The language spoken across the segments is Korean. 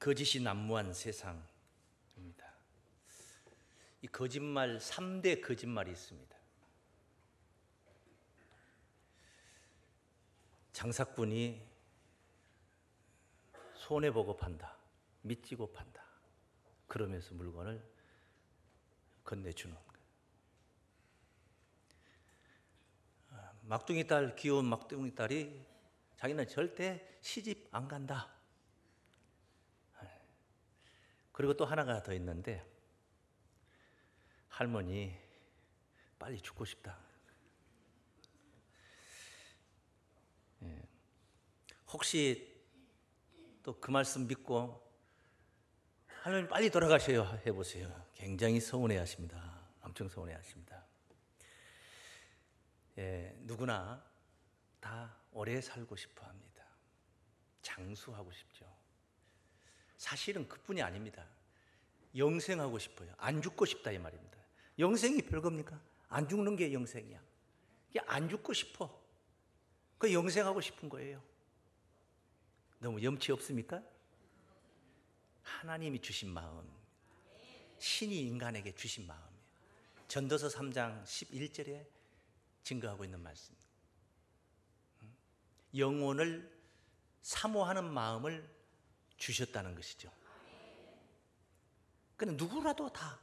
거짓이 난무한 세상입니다. 이 거짓말 3대 거짓말이 있습니다. 장사꾼이 손해보고 판다, 미치고 판다. 그러면서 물건을 건네주는 거예요. 막둥이 딸, 귀여운 막둥이 딸이 자기는 절대 시집 안 간다. 그리고 또 하나가 더 있는데, 할머니 빨리 죽고 싶다. 혹시 또 그 말씀 믿고 할머니 빨리 돌아가셔요 해보세요. 굉장히 서운해 하십니다. 엄청 서운해 하십니다. 누구나 다 오래 살고 싶어 합니다. 장수하고 싶죠. 사실은 그뿐이 아닙니다. 영생하고 싶어요. 안 죽고 싶다 이 말입니다. 영생이 별겁니까? 안 죽는 게 영생이야. 이게 안 죽고 싶어. 그 영생하고 싶은 거예요. 너무 염치 없습니까? 하나님이 주신 마음, 신이 인간에게 주신 마음이에요. 전도서 3장 11절에 증거하고 있는 말씀. 영혼을 사모하는 마음을 주셨다는 것이죠. 그러니까 누구라도 다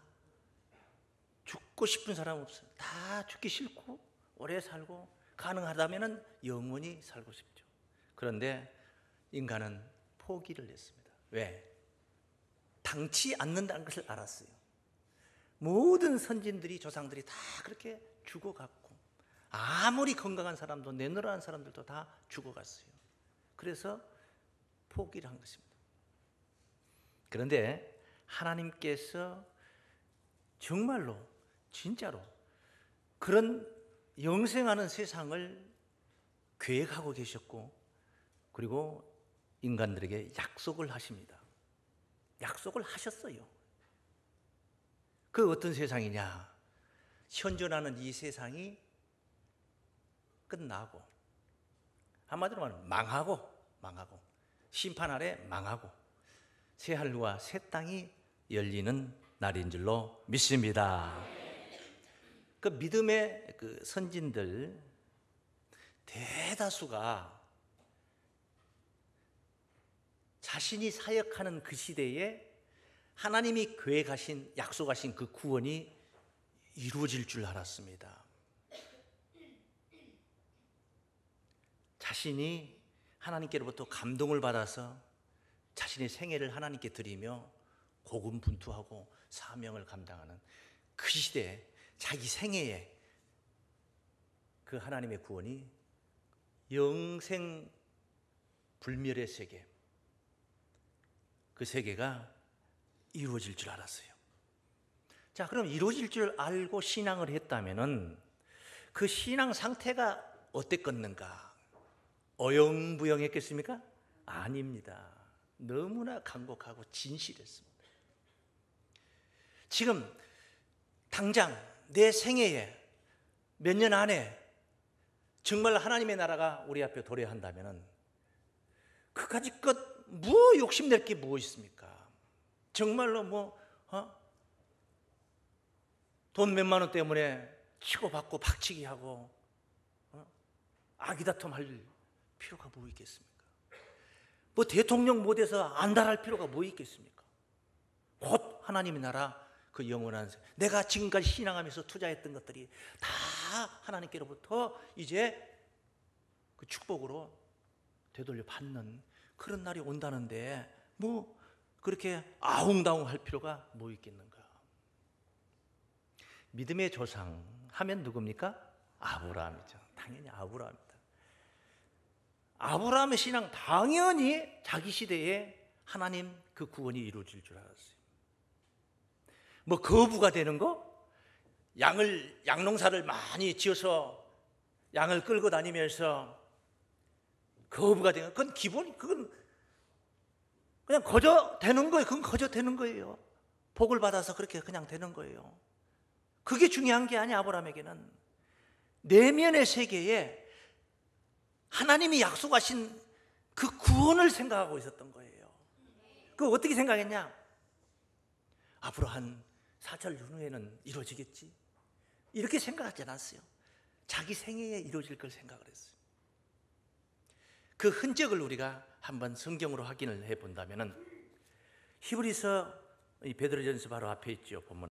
죽고 싶은 사람 없어요. 다 죽기 싫고 오래 살고 가능하다면 영원히 살고 싶죠. 그런데 인간은 포기를 했습니다. 왜? 당치 않는다는 것을 알았어요. 모든 선진들이, 조상들이 다 그렇게 죽어갔고, 아무리 건강한 사람도, 내노란 사람들도 다 죽어갔어요. 그래서 포기를 한 것입니다. 그런데 하나님께서 정말로, 진짜로 그런 영생하는 세상을 계획하고 계셨고, 그리고 인간들에게 약속을 하십니다. 약속을 하셨어요. 그 어떤 세상이냐? 현존하는 이 세상이 끝나고, 한마디로 말하면 망하고 심판 아래 망하고 새 하늘과 새 땅이 열리는 날인 줄로 믿습니다. 그 믿음의 그 선진들 대다수가 자신이 사역하는 그 시대에 하나님이 계획하신, 약속하신 그 구원이 이루어질 줄 알았습니다. 자신이 하나님께로부터 감동을 받아서 자신의 생애를 하나님께 드리며 고군분투하고 사명을 감당하는 그 시대에, 자기 생애에 그 하나님의 구원이 영생 불멸의 세계, 그 세계가 이루어질 줄 알았어요. 자, 그럼 이루어질 줄 알고 신앙을 했다면은 그 신앙 상태가 어땠겠는가? 어영부영했겠습니까? 아닙니다. 너무나 간곡하고 진실했습니다. 지금 당장 내 생애에 몇 년 안에 정말 하나님의 나라가 우리 앞에 도래한다면은 그까짓 것 뭐 욕심낼 게 뭐 있습니까? 정말로 돈 몇만 원 때문에 치고받고 박치기 하고 아기다툼할 필요가 뭐 있겠습니까? 뭐 대통령 못해서 안달할 필요가 뭐 있겠습니까? 곧 하나님의 나라, 그 영원한, 내가 지금까지 신앙하면서 투자했던 것들이 다 하나님께로부터 이제 그 축복으로 되돌려 받는 그런 날이 온다는데 뭐 그렇게 아웅다웅 할 필요가 뭐 있겠는가? 믿음의 조상 하면 누굽니까? 아브라함이죠. 당연히 아브라함입니다. 아브라함의 신앙, 당연히 자기 시대에 하나님 그 구원이 이루어질 줄 알았어요. 뭐 거부가 되는 거? 양농사를 많이 지어서 양을 끌고 다니면서 거부가 되는 거, 그건 기본, 그건 그냥 거저 되는 거예요. 그건 거저 되는 거예요. 복을 받아서 그렇게 그냥 되는 거예요. 그게 중요한 게 아니야. 아브라함에게는 내면의 세계에 하나님이 약속하신 그 구원을 생각하고 있었던 거예요. 그 어떻게 생각했냐? 앞으로 한 4절 후에는 이루어지겠지, 이렇게 생각하지 않았어요. 자기 생애에 이루어질 걸 생각을 했어요. 그 흔적을 우리가 한번 성경으로 확인을 해본다면 히브리서 베드로전서 바로 앞에 있죠. 보면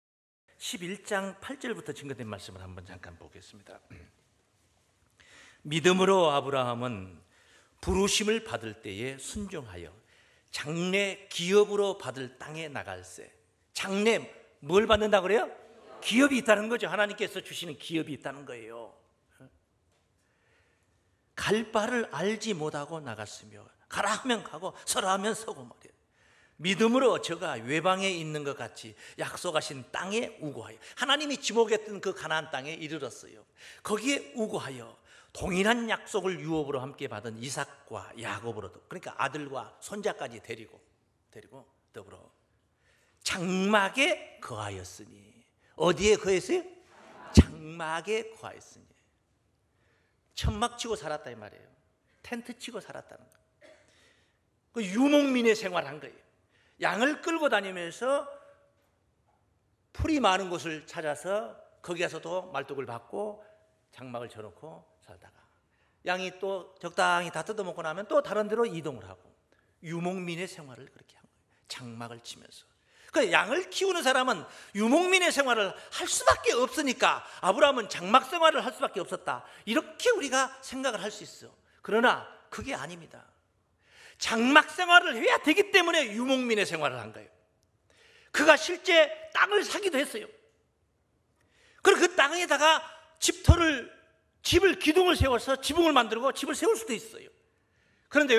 11장 8절부터 증거된 말씀을 한번 잠깐 보겠습니다. 믿음으로 아브라함은 부르심을 받을 때에 순종하여 장래 기업으로 받을 땅에 나갈새. 장래 뭘 받는다 그래요? 기업이 있다는 거죠. 하나님께서 주시는 기업이 있다는 거예요. 갈 바를 알지 못하고 나갔으며 가라 하면 가고 서라 하면 서고 말이에요. 믿음으로 저가 외방에 있는 것 같이 약속하신 땅에 우고하여, 하나님이 지목했던 그 가나안 땅에 이르렀어요. 거기에 우고하여 동일한 약속을 유업으로 함께 받은 이삭과 야곱으로도, 그러니까 아들과 손자까지 데리고 더불어 장막에 거하였으니. 어디에 거했어요? 장막에 거하였으니. 천막 치고 살았다 이 말이에요. 텐트 치고 살았다는 거예요. 그 유목민의 생활을 한 거예요. 양을 끌고 다니면서 풀이 많은 곳을 찾아서 거기 가서도 말뚝을 받고 장막을 쳐놓고 살다가 양이 또 적당히 다 뜯어먹고 나면 또 다른 데로 이동을 하고 유목민의 생활을 그렇게 한 거예요. 장막을 치면서. 그 양을 키우는 사람은 유목민의 생활을 할 수밖에 없으니까 아브라함은 장막 생활을 할 수밖에 없었다, 이렇게 우리가 생각을 할 수 있어. 그러나 그게 아닙니다. 장막 생활을 해야 되기 때문에 유목민의 생활을 한 거예요. 그가 실제 땅을 사기도 했어요. 그리고 그 땅에다가 집을 기둥을 세워서 지붕을 만들고 집을 세울 수도 있어요. 그런데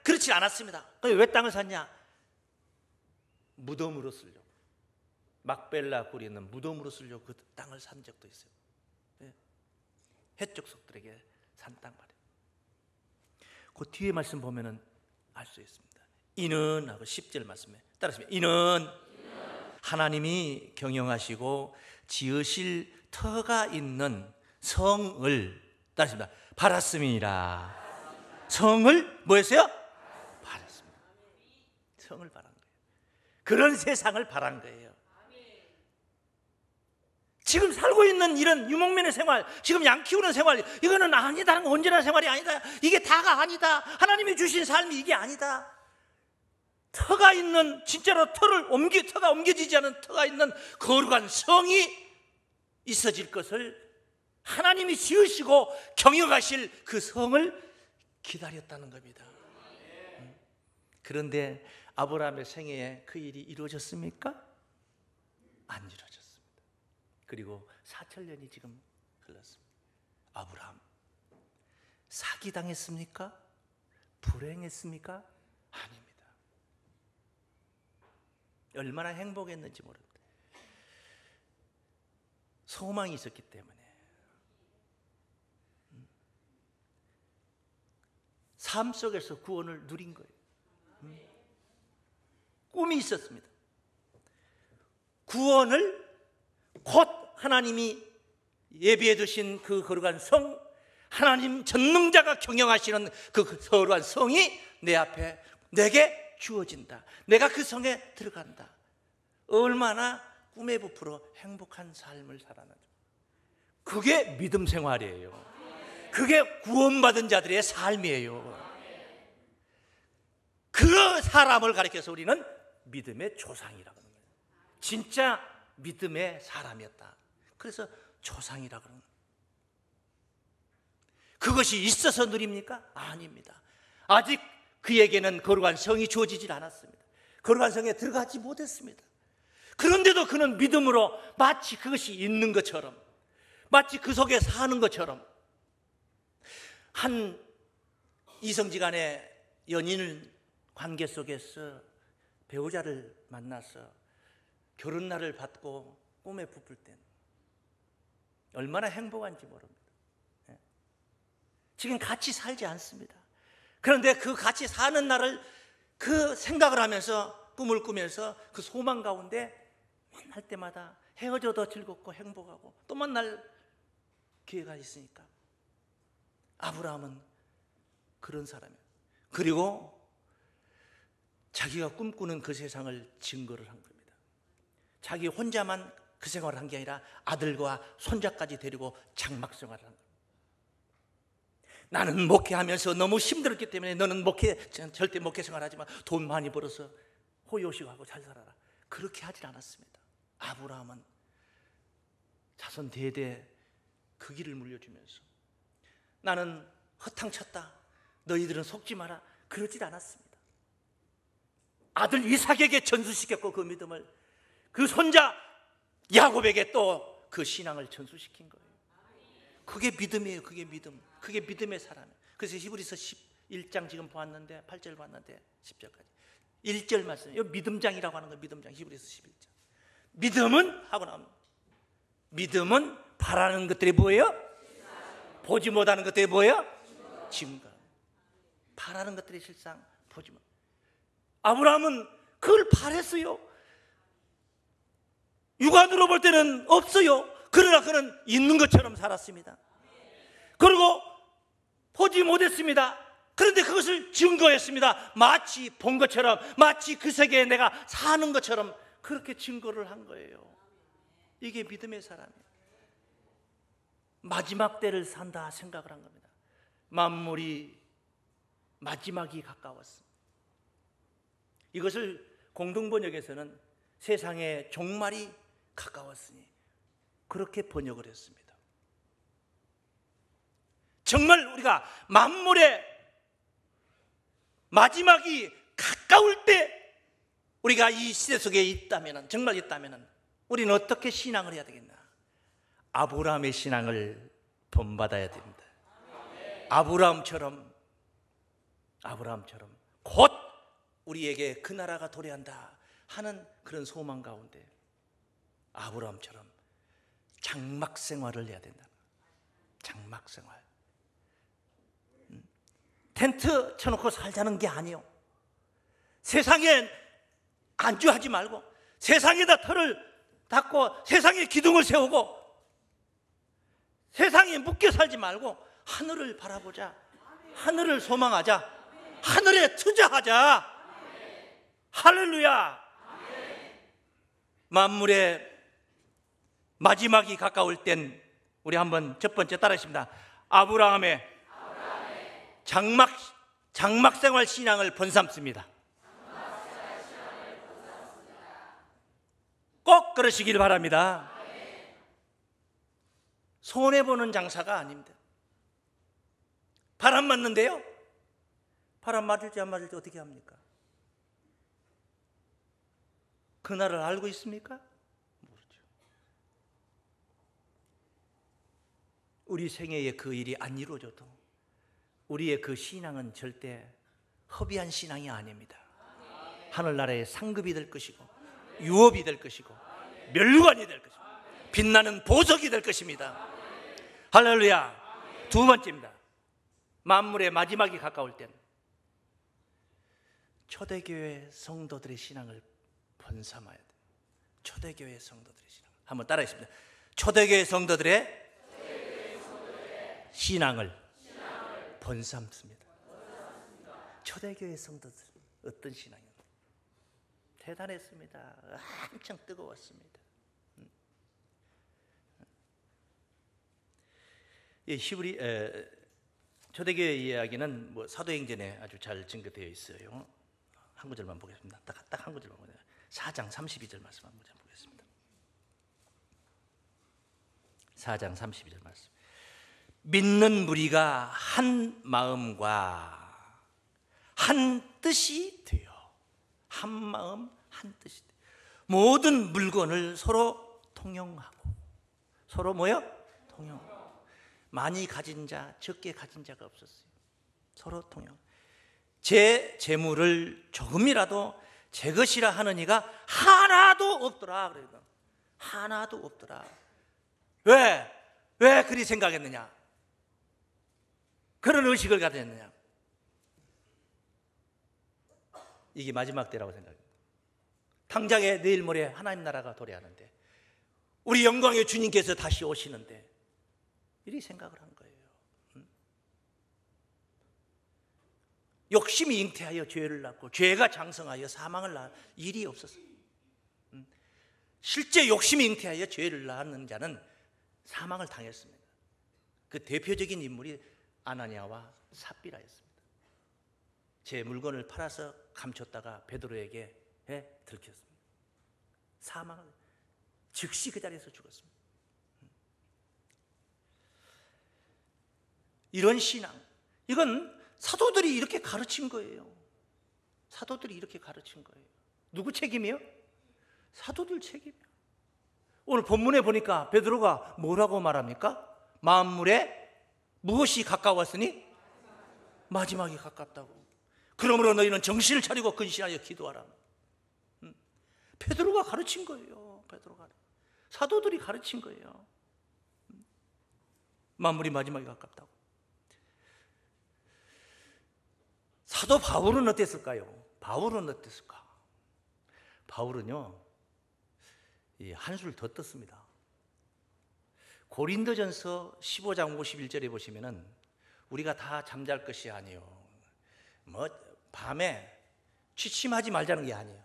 그렇지 않았습니다. 왜 땅을 샀냐? 무덤으로 쓰려고. 막벨라 굴이 있는 무덤으로 쓰려고 그 땅을 산 적도 있어요. 해족속들에게 산 땅 말이에요. 그 뒤에 말씀 보면은 알 수 있습니다. 이는 하고 10절 말씀에 따라서 이는 하나님이 경영하시고 지으실 터가 있는 성을 따라서 바랐음이라. 성을 뭐 했어요? 바랐습니다. 성을 바란 거예요. 그런 세상을 바란 거예요. 지금 살고 있는 이런 유목민의 생활, 지금 양 키우는 생활, 이거는 아니다. 온전한 생활이 아니다. 이게 다가 아니다. 하나님이 주신 삶이 이게 아니다. 터가 있는, 진짜로 터가 옮겨지지 않은 터가 있는 거룩한 성이 있어질 것을 하나님이 지으시고 경영하실 그 성을 기다렸다는 겁니다. 그런데 아브라함의 생애에 그 일이 이루어졌습니까? 안 이루어졌습니다. 그리고 4천년이 지금 흘렀습니다. 아브라함 사기당했습니까? 불행했습니까? 아닙니다. 얼마나 행복했는지 모릅니다. 소망이 있었기 때문에. 삶 속에서 구원을 누린 거예요. 꿈이 있었습니다. 구원을 곧 하나님이 예비해 두신 그 거룩한 성, 하나님 전능자가 경영하시는 그 거룩한 성이 내 앞에 내게 주어진다. 내가 그 성에 들어간다. 얼마나 꿈에 부풀어 행복한 삶을 살아나죠. 그게 믿음 생활이에요. 그게 구원받은 자들의 삶이에요. 그 사람을 가리켜서 우리는 믿음의 조상이라고 하는 거예요. 진짜 믿음의 사람이었다. 그래서 조상이라고 하는 거예요. 그것이 있어서 누립니까? 아닙니다. 아직 그에게는 거룩한 성이 주어지질 않았습니다. 거룩한 성에 들어가지 못했습니다. 그런데도 그는 믿음으로 마치 그것이 있는 것처럼, 마치 그 속에 사는 것처럼, 한 이성지간의 연인 관계 속에서 배우자를 만나서 결혼날을 받고 꿈에 부풀 때는 얼마나 행복한지 모릅니다. 지금 같이 살지 않습니다. 그런데 그 같이 사는 날을 그 생각을 하면서 꿈을 꾸면서 그 소망 가운데 만날 때마다 헤어져도 즐겁고 행복하고 또 만날 기회가 있으니까 아브라함은 그런 사람이에요. 그리고 자기가 꿈꾸는 그 세상을 증거를 한 겁니다. 자기 혼자만 그 생활을 한 게 아니라 아들과 손자까지 데리고 장막 생활을 한 겁니다. 나는 목회하면서 너무 힘들었기 때문에 너는 절대 목회 생활하지 마. 돈 많이 벌어서 호요식하고 잘 살아라. 그렇게 하질 않았습니다. 아브라함은 자손 대대 그 길을 물려주면서 나는 허탕쳤다, 너희들은 속지 마라, 그러질 않았습니다. 아들 이삭에게 전수시켰고 그 믿음을, 그 손자 야곱에게 또 그 신앙을 전수시킨 거예요. 그게 믿음이에요. 그게 믿음. 그게 믿음의 사람이에요. 그래서 히브리서 11장 지금 보았는데 8절 봤는데 10절까지 1절 말씀, 이 믿음장이라고 하는 거예요. 믿음장, 히브리서 11장. 믿음은 하고 나옵니다. 믿음은 바라는 것들이 뭐예요? 보지 못하는 것들이 뭐예요? 증거. 바라는 것들이 실상 보지 못. 아브라함은 그걸 바랬어요. 육안으로 볼 때는 없어요. 그러나 그는 있는 것처럼 살았습니다. 그리고 보지 못했습니다. 그런데 그것을 증거했습니다. 마치 본 것처럼, 마치 그 세계에 내가 사는 것처럼 그렇게 증거를 한 거예요. 이게 믿음의 사람이에요. 마지막 때를 산다 생각을 한 겁니다. 만물이 마지막이 가까웠습니다. 이것을 공동번역에서는 세상의 종말이 가까웠으니 그렇게 번역을 했습니다. 정말 우리가 만물의 마지막이 가까울 때 우리가 이 시대 속에 있다면, 정말 있다면 우리는 어떻게 신앙을 해야 되겠나? 아브라함의 신앙을 본받아야 됩니다. 아브라함처럼 곧 우리에게 그 나라가 도래한다 하는 그런 소망 가운데 아브라함처럼 장막 생활을 해야 된다. 장막 생활. 텐트 쳐놓고 살자는 게 아니요. 세상에 안주하지 말고 세상에다 털을 닫고 세상에 기둥을 세우고 세상에 묶여 살지 말고 하늘을 바라보자. 하늘을 소망하자. 하늘에 투자하자. 할렐루야. 만물의 마지막이 가까울 땐 우리 한번 첫 번째 따라하십니다. 아브라함의 장막 생활 신앙을 번삼습니다. 꼭 그러시길 바랍니다. 손해보는 장사가 아닙니다. 바람 맞는데요? 바람 맞을지 안 맞을지 어떻게 합니까? 그날을 알고 있습니까? 모르죠. 우리 생애에 그 일이 안 이루어져도 우리의 그 신앙은 절대 허비한 신앙이 아닙니다. 하늘나라의 상급이 될 것이고 유업이 될 것이고 멸관이 될 것이고 빛나는 보석이 될 것입니다. 할렐루야. 두 번째입니다. 만물의 마지막이 가까울 땐 초대교회 성도들의 신앙을 번삼아야 돼요. 초대교회 성도들의 신앙. 한번 따라하겠습니다. 초대교회 성도들의 신앙을 번삼습니다. 초대교회 성도들 어떤 신앙이요? 대단했습니다. 한창 뜨거웠습니다. 히브리 초대교회 이야기는 사도행전에 아주 잘 증거되어 있어요. 한 구절만 보겠습니다. 딱 한 구절만 보겠습니다. 4장 32절 말씀 한 구절 보겠습니다. 4장 32절 말씀. 믿는 무리가 한 마음과 한 뜻이 되어, 한 마음 한 뜻이 되어 모든 물건을 서로 통용하고, 서로 뭐요? 통용. 많이 가진 자, 적게 가진 자가 없었어요. 서로 통용. 제 재물을 조금이라도 제 것이라 하는 이가 하나도 없더라. 그러니까 하나도 없더라. 왜 그리 생각했느냐? 그런 의식을 가졌느냐? 이게 마지막 때라고 생각합니다. 당장에 내일 모레 하나님 나라가 도래하는데 우리 영광의 주님께서 다시 오시는데 이리 생각을 한 거예요. 욕심이 잉태하여 죄를 낳고 죄가 장성하여 사망을 낳을 일이 없었어요. 실제 욕심이 잉태하여 죄를 낳는 자는 사망을 당했습니다. 그 대표적인 인물이 아나니아와 삽비라였습니다. 제 물건을 팔아서 감췄다가 베드로에게 들켰습니다. 사망을 즉시 그 자리에서 죽었습니다. 이런 신앙, 이건 사도들이 이렇게 가르친 거예요. 사도들이 이렇게 가르친 거예요. 누구 책임이요? 사도들 책임이요. 오늘 본문에 보니까 베드로가 뭐라고 말합니까? 만물에 무엇이 가까웠으니 마지막이 가깝다고. 그러므로 너희는 정신을 차리고 근신하여 기도하라. 베드로가 가르친 거예요. 베드로가, 사도들이 가르친 거예요. 만물이 마지막이 가깝다고. 사도 바울은 어땠을까요? 바울은 어땠을까? 바울은요, 한술 더 떴습니다. 고린도전서 15장 51절에 보시면은 우리가 다 잠잘 것이 아니요, 뭐 밤에 취침하지 말자는 게 아니에요.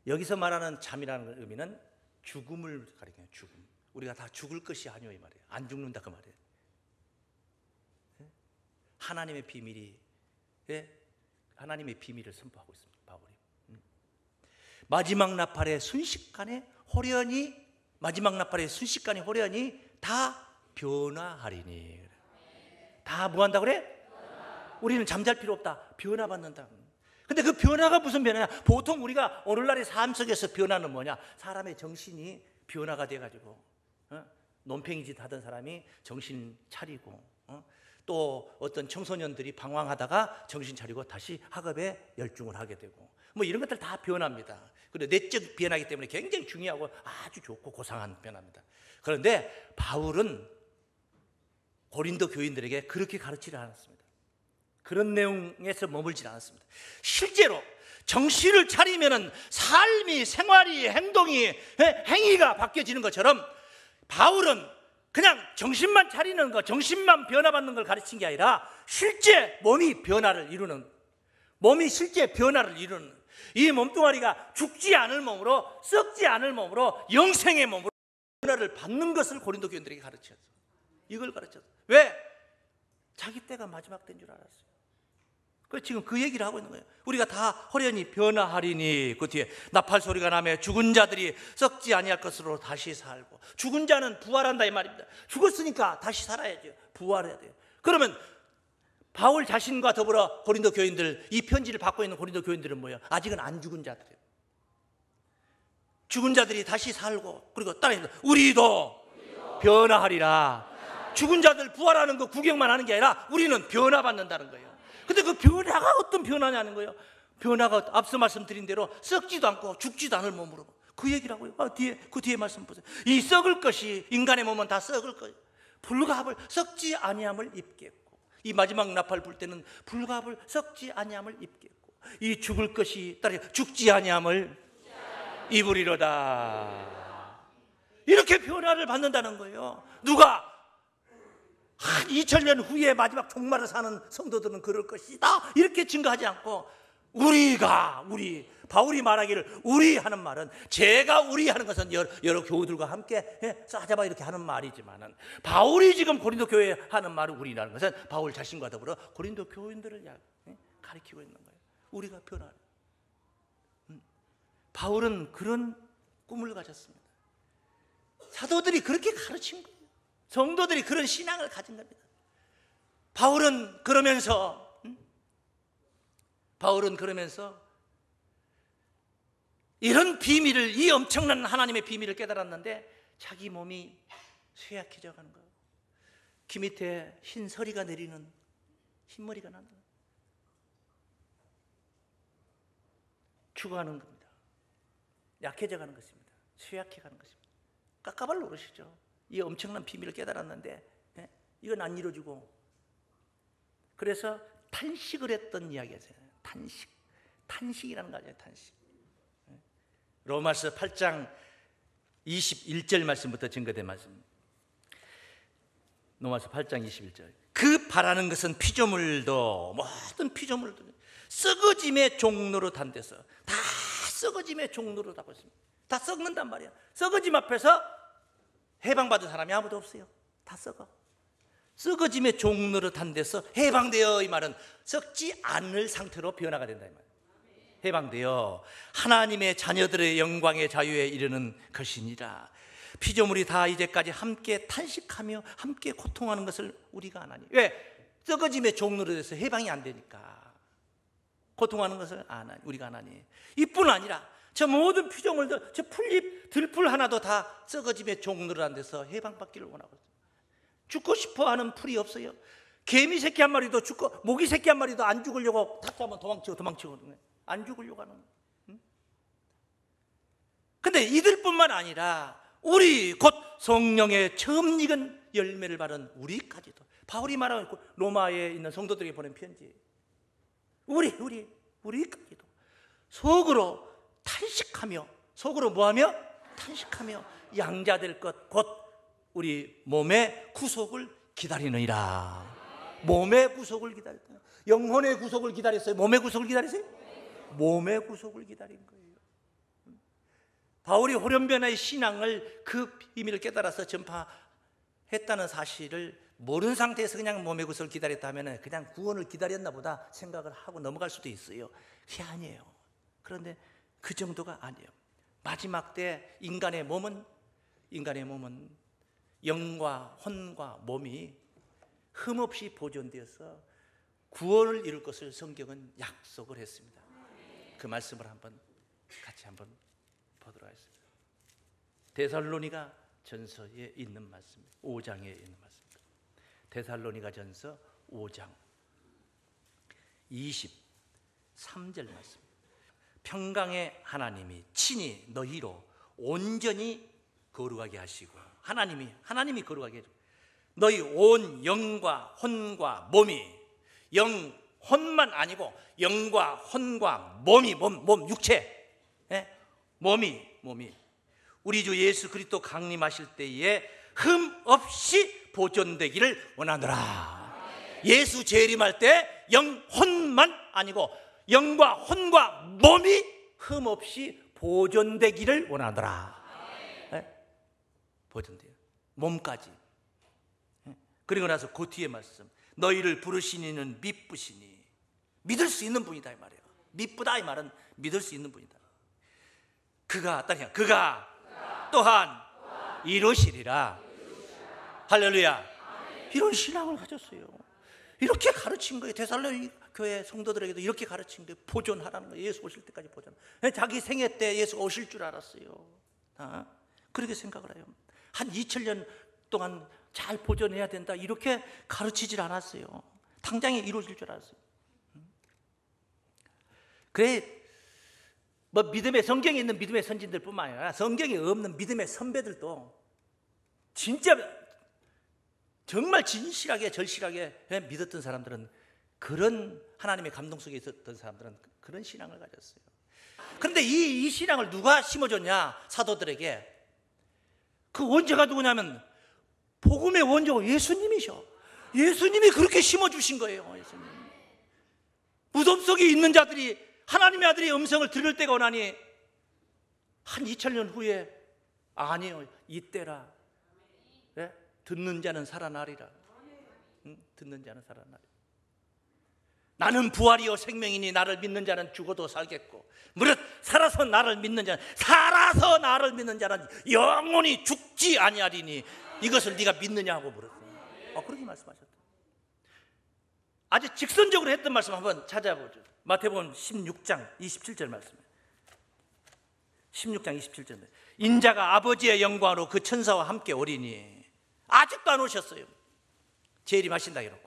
여기서 말하는 잠이라는 의미는 죽음을 가리켜요. 죽음. 우리가 다 죽을 것이 아니요 이 말이에요. 안 죽는다 그 말이에요. 하나님의 비밀이, 하나님의 비밀을 선포하고 있습니다. 바울이 마지막 나팔의 순식간에 호련히, 마지막 나팔의 순식간에 호련히 다 변화하리니. 다 뭐 한다 그래? 우리는 잠잘 필요 없다. 변화받는다. 근데 그 변화가 무슨 변화냐? 보통 우리가 오늘날의 삶 속에서 변화는 뭐냐? 사람의 정신이 변화가 돼가지고 논팽이 짓 하던 사람이 정신 차리고, 또 어떤 청소년들이 방황하다가 정신 차리고 다시 학업에 열중을 하게 되고, 뭐 이런 것들 다 변화입니다. 그리고 내적 변화이기 때문에 굉장히 중요하고 아주 좋고 고상한 변화입니다. 그런데 바울은 고린도 교인들에게 그렇게 가르치지 않았습니다. 그런 내용에서 머물지 않았습니다. 실제로 정신을 차리면은 삶이, 생활이, 행동이, 행위가 바뀌어지는 것처럼 바울은 그냥 정신만 차리는 것, 정신만 변화받는 걸 가르친 게 아니라 실제 몸이 변화를 이루는, 몸이 실제 변화를 이루는, 이 몸뚱아리가 죽지 않을 몸으로, 썩지 않을 몸으로, 영생의 몸으로 변화를 받는 것을 고린도 교인들에게 가르쳤어요. 이걸 가르쳤어요. 왜? 자기 때가 마지막 때인 줄 알았어요. 그래서 지금 그 얘기를 하고 있는 거예요. 우리가 다 호련히 변화하리니, 그 뒤에 나팔 소리가 나며 죽은 자들이 썩지 아니할 것으로 다시 살고. 죽은 자는 부활한다 이 말입니다. 죽었으니까 다시 살아야죠. 부활해야 돼요. 그러면 바울 자신과 더불어 고린도 교인들, 이 편지를 받고 있는 고린도 교인들은 뭐예요? 아직은 안 죽은 자들이에요. 죽은 자들이 다시 살고, 그리고 따라합니다. 우리도 변화하리라. 죽은 자들 부활하는 거 구경만 하는 게 아니라 우리는 변화받는다는 거예요. 근데 그 변화가 어떤 변화냐는 거예요. 변화가 앞서 말씀드린 대로 썩지도 않고 죽지도 않을 몸으로, 그 얘기를 하고요. 그 뒤에 말씀 보세요. 이 썩을 것이, 인간의 몸은 다 썩을 거예요. 불갑을, 썩지 아니함을 입겠고, 이 마지막 나팔 불 때는 불갑을, 썩지 아니함을 입겠고, 이 죽을 것이 따라 죽지 아니함을 입으리로다. 이렇게 변화를 받는다는 거예요. 누가? 한 2000년 후에 마지막 종말을 사는 성도들은 그럴 것이다 이렇게 증거하지 않고, 우리 바울이 말하기를 우리 하는 말은, 제가 우리 하는 것은 여러 교우들과 함께 싸잡아 이렇게 하는 말이지만은, 바울이 지금 고린도 교회에 하는 말은 우리라는 것은 바울 자신과 더불어 고린도 교인들을 가리키고 있는 거예요. 우리가 변화를. 바울은 그런 꿈을 가졌습니다. 사도들이 그렇게 가르친 거예요. 성도들이 그런 신앙을 가진 겁니다. 바울은 그러면서 이런 비밀을, 이 엄청난 하나님의 비밀을 깨달았는데 자기 몸이 쇠약해져 가는 거예요. 귀 밑에 흰 서리가 내리는, 흰머리가 난다. 죽어가는 겁니다. 약해져 가는 것입니다. 쇠약해 가는 것입니다. 깝깝할 노릇이죠. 이 엄청난 비밀을 깨달았는데 이건 안 이루어지고, 그래서 탄식을 했던 이야기예요. 탄식이라는 거죠. 탄식. 로마서 8장 21절 말씀부터 증거된 말씀. 로마서 8장 21절. 그 바라는 것은 피조물도 모든 피조물도 썩어짐의 종로로 단 데서 다 썩어짐의 종로로 다고 있습니다. 다 썩는단 말이야. 썩어짐 앞에서 해방받은 사람이 아무도 없어요. 다 썩어. 썩어짐의 종로로 단 데서 해방되어, 이 말은 썩지 않을 상태로 변화가 된다 이 말이야. 해방되어 하나님의 자녀들의 영광의 자유에 이르는 것이니라. 피조물이 다 이제까지 함께 탄식하며 함께 고통하는 것을 우리가 안 하니. 왜? 썩어짐의 종로로 돼서 해방이 안 되니까. 고통하는 것을 안 하니, 우리가 안 하니. 이뿐 아니라 저 모든 피조물들, 저 풀잎, 들풀 하나도 다 썩어짐의 종로로 안 돼서 해방받기를 원하고 있어요. 죽고 싶어 하는 풀이 없어요. 개미 새끼 한 마리도 죽고, 모기 새끼 한 마리도 안 죽으려고 탁하면 도망치고 안 죽으려고 하는 거예요. 근데 이들뿐만 아니라 우리 곧 성령의 처음 익은 열매를 바른 우리까지도, 바울이 말하고 있고 로마에 있는 성도들에게 보낸 편지, 우리까지도 속으로 탄식하며, 속으로 뭐하며? 탄식하며 양자될 것 곧 우리 몸의 구속을 기다리느니라. 몸의 구속을 기다렸다. 영혼의 구속을 기다렸어요? 몸의 구속을 기다렸어요? 몸의 구속을 기다린 거예요. 바울이 호련변화의 신앙을, 그 비밀을 깨달아서 전파했다는 사실을 모르는 상태에서 그냥 몸의 구속을 기다렸다 하면 그냥 구원을 기다렸나 보다 생각을 하고 넘어갈 수도 있어요. 그게 아니에요. 그런데 그 정도가 아니에요. 마지막 때 인간의 몸은 영과 혼과 몸이 흠없이 보존되어서 구원을 이룰 것을 성경은 약속을 했습니다. 그 말씀을 같이 한번 보도록 하겠습니다. 데살로니가 전서에 있는 말씀입니다. 5장에 있는 말씀입니다. 데살로니가 전서 5장 23절 말씀. 평강의 하나님이 친히 너희로 온전히 거룩하게 하시고, 하나님이 거룩하게 해주고, 너희 온 영과 혼과 몸이, 영 혼만 아니고 영과 혼과 몸 육체, 몸이 우리 주 예수 그리스도 강림하실 때에 흠 없이 보존되기를 원하노라. 예수 재림할 때 영 혼만 아니고 영과 혼과 몸이 흠 없이 보존되기를 원하노라. 보존돼요. 몸까지. 그리고 나서 그 뒤에 말씀, 너희를 부르신 이는 미쁘시니, 믿을 수 있는 분이다 이 말이에요. 미쁘다 이 말은 믿을 수 있는 분이다. 그가 또한 이루시리라. 할렐루야. 이런 신앙을 가졌어요. 이렇게 가르친 거예요. 데살로니 교회 성도들에게도 이렇게 가르친 거예요. 보존하라는 거예요. 예수 오실 때까지 보존. 자기 생애 때 예수가 오실 줄 알았어요. 그렇게 생각을 해요. 한 2000년 동안 잘 보존해야 된다 이렇게 가르치질 않았어요. 당장에 이루어질 줄 알았어요. 그래, 믿음의, 성경에 있는 믿음의 선진들뿐만 아니라 성경에 없는 믿음의 선배들도 진짜 정말 진실하게 절실하게 믿었던 사람들은, 그런 하나님의 감동 속에 있었던 사람들은 그런 신앙을 가졌어요. 그런데 이 신앙을 누가 심어줬냐? 사도들에게. 그 원조가 누구냐면 복음의 원조가 예수님이셔. 예수님이 그렇게 심어주신 거예요. 예수님. 무덤 속에 있는 자들이 하나님의 아들의 음성을 들을 때가 오나니 한 2000년 후에 아니요, 이때라. 네? 듣는 자는 살아나리라. 듣는 자는 살아나리라. 나는 부활이요 생명이니 나를 믿는 자는 죽어도 살겠고, 무릇 살아서 나를 믿는 자는 영원히 죽지 아니하리니 이것을 네가 믿느냐 고 물었어요. 그렇게 말씀하셨다. 아주 직선적으로 했던 말씀 한번 찾아보죠. 마태복음 16장 27절 말씀이에요. 16장 27절. 인자가 아버지의 영광으로 그 천사와 함께 오리니, 아직도 안 오셨어요. 재림하신다 이러고.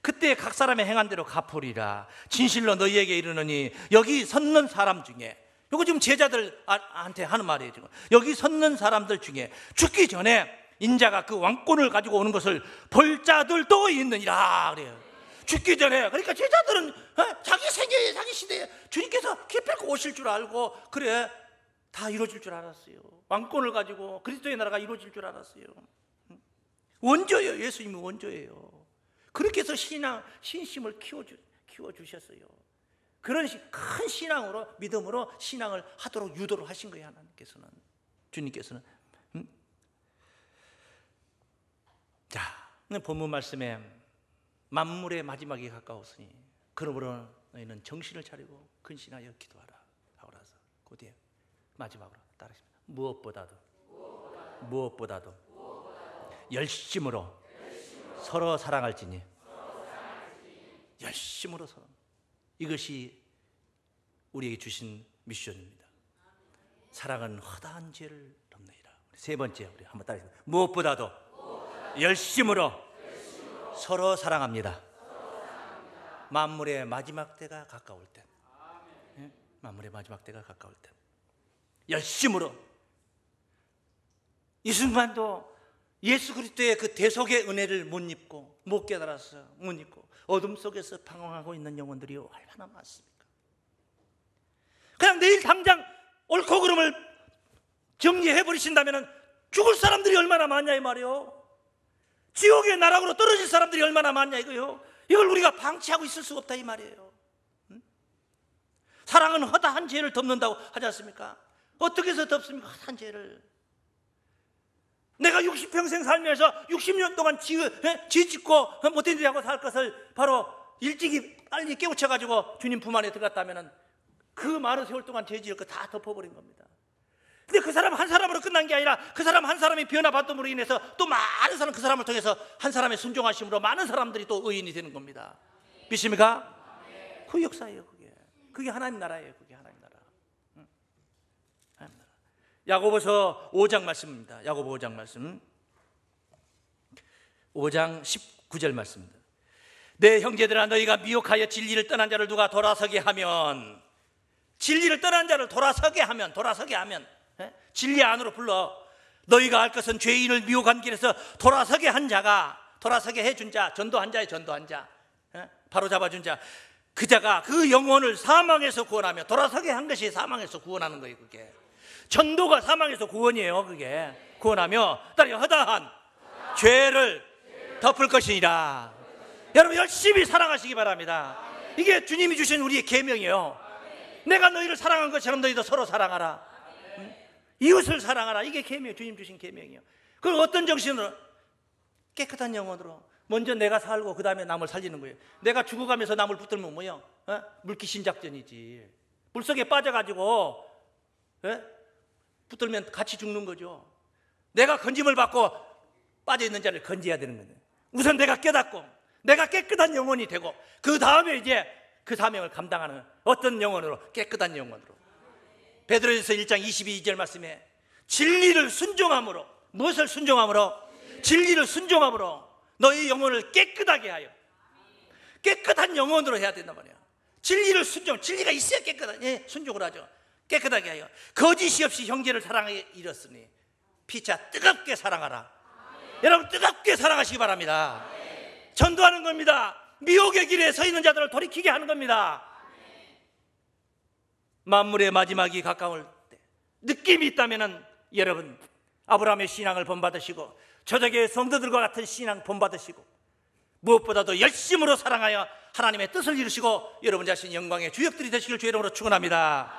그때 각 사람의 행한 대로 갚으리라. 진실로 너희에게 이르노니 여기 섰는 사람 중에, 이거 지금 제자들한테 하는 말이에요. 지금 여기 섰는 사람들 중에 죽기 전에 인자가 그 왕권을 가지고 오는 것을 볼 자들도 있느니라 그래요. 죽기 전에. 그러니까 제자들은 자기 세계에, 자기 시대에 주님께서 기필코 오실 줄 알고, 그래, 다 이루어질 줄 알았어요. 왕권을 가지고 그리스도의 나라가 이루어질 줄 알았어요. 원조예요. 예수님은 원조예요. 그렇게 해서 신심을 키워주셨어요. 그런 큰 신앙으로, 믿음으로 신앙을 하도록 유도를 하신 거예요. 하나님께서는, 주님께서는. 자, 본문 말씀에 만물의 마지막이 가까웠으니 그러므로 너희는 정신을 차리고 근신하여 기도하라 하고 나서 그 뒤에 마지막으로 따르십니다. 무엇보다도 열심으로 서로 사랑할지니. 열심으로 서로. 이것이 우리에게 주신 미션입니다. 사랑은 허다한 죄를 덮느니라. 세 번째, 우리 한번 따라해보겠습니다. 무엇보다도 열심으로 서로 사랑합니다. 만물의 마지막 때가 가까울 때, 만물의 마지막 때가 가까울 때 열심으로. 이 순간도 예수 그리스도의 그 대속의 은혜를 못 입고, 못 깨달아서 못 입고 어둠 속에서 방황하고 있는 영혼들이 얼마나 많습니까? 그냥 내일 당장 옳고 그름을 정리해버리신다면 죽을 사람들이 얼마나 많냐 이 말이에요. 지옥의 나락으로 떨어질 사람들이 얼마나 많냐 이거요. 이걸 우리가 방치하고 있을 수가 없다 이 말이에요. 사랑은 허다한 죄를 덮는다고 하지 않습니까? 어떻게 해서 덮습니까? 허다한 죄를. 내가 60평생 살면서 60년 동안 죄 짓고 못된 일하고 살 것을 바로 일찍이 빨리 깨우쳐가지고 주님 품 안에 들어갔다면 그 많은 세월 동안 죄 지을 거 다 덮어버린 겁니다. 근데 그 사람 한 사람으로 끝난 게 아니라 그 사람 한 사람이 변화받음으로 인해서 또 많은 사람, 그 사람을 통해서 한 사람의 순종하심으로 많은 사람들이 또 의인이 되는 겁니다. 믿습니까? 그 역사예요. 그게 하나님 나라예요. 그게 하나님 나라. 하나님 나라. 야고보서 5장 말씀입니다. 야고보 5장 말씀, 5장 19절 말씀입니다. 내 형제들아, 너희가 미혹하여 진리를 떠난 자를 누가 돌아서게 하면, 진리를 떠난 자를 돌아서게 하면 진리 안으로 불러. 너희가 알 것은 죄인을 미혹한 길에서 돌아서게 한 자가, 돌아서게 해준 자, 전도한 자의 전도한 자, 바로 잡아준 자, 그 자가 그 영혼을 사망에서 구원하며, 돌아서게 한 것이 사망에서 구원하는 거예요. 그게 전도가 사망에서 구원이에요. 그게 구원하며 딸이 허다한 죄를 덮을 것이니라. 여러분 열심히 사랑하시기 바랍니다. 이게 주님이 주신 우리의 계명이에요. 내가 너희를 사랑한 것처럼 너희도 서로 사랑하라. 이웃을 사랑하라. 이게 계명, 주님 주신 계명이에요. 그럼 어떤 정신으로? 깨끗한 영혼으로. 먼저 내가 살고 그 다음에 남을 살리는 거예요. 내가 죽어가면서 남을 붙들면 뭐예요? 물귀신 작전이지. 물속에 빠져가지고 붙들면 같이 죽는 거죠. 내가 건짐을 받고 빠져있는 자를 건져야 되는 거예요. 우선 내가 깨닫고 내가 깨끗한 영혼이 되고 그 다음에 이제 그 사명을 감당하는 어떤 영혼으로? 깨끗한 영혼으로. 베드로전서 1장 22절 말씀에 진리를 순종함으로. 무엇을 순종함으로? 진리를 순종함으로 너희 영혼을 깨끗하게 하여. 깨끗한 영혼으로 해야 된단 말이야. 진리를 순종, 진리가 있어야 깨끗하게 순종을 하죠. 깨끗하게 하여 거짓이 없이 형제를 사랑하게 이뤘으니 피차 뜨겁게 사랑하라. 여러분 뜨겁게 사랑하시기 바랍니다. 전도하는 겁니다. 미혹의 길에 서 있는 자들을 돌이키게 하는 겁니다. 만물의 마지막이 가까울 때 느낌이 있다면 여러분 아브라함의 신앙을 본받으시고 저적의 성도들과 같은 신앙 본받으시고 무엇보다도 열심으로 사랑하여 하나님의 뜻을 이루시고 여러분 자신 영광의 주역들이 되시길 주의 이름으로 축원합니다.